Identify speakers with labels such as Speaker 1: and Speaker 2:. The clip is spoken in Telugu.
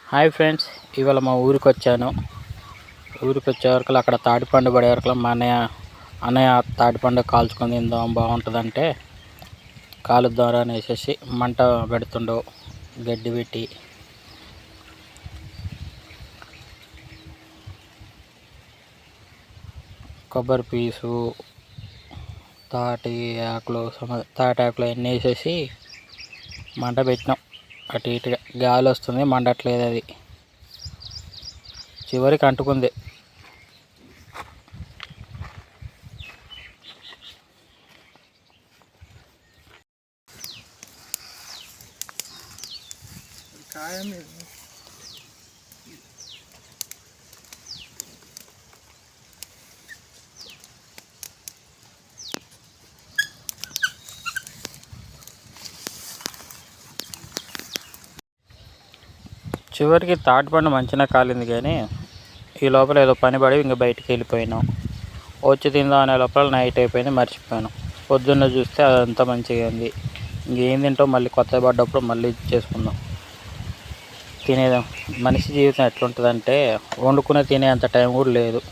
Speaker 1: హాయ్ ఫ్రెండ్స్, ఇవాళ మా ఊరికి వచ్చాను. ఊరికి వచ్చే వరకు అక్కడ తాటిపండు పడే వరకు మా అన్నయ్య తాటిపండు కాల్చుకొని తిందాం బాగుంటుందంటే కాలుద్దాం అనేసి మంట పెడుతుండో గడ్డి పెట్టి కొబ్బరి పీసు తాటి ఆకులు అన్నీ వేసేసి మంట పెట్టినాం. అటు ఇటుగా గాలి వస్తుంది, మండట్లేదు. అది చివరికి అంటుకుంది. చివరికి తాటిపండు మంచిగా కాలింది, కానీ ఈ లోపల ఏదో పని పడి ఇంక బయటికి వెళ్ళిపోయినాం. వచ్చి తిందాం అనే లోపల నైట్ అయిపోయింది, మర్చిపోయాను. పొద్దున్న చూస్తే అదంతా మంచిగా ఉంది. ఇంకేం తింటాం, మళ్ళీ కొత్తగా పడ్డప్పుడు మళ్ళీ చేసుకుందాం. తినేదాం. మనిషి జీవితం ఎట్లుంటుందంటే వండుకునే తినే అంత టైం కూడా లేదు.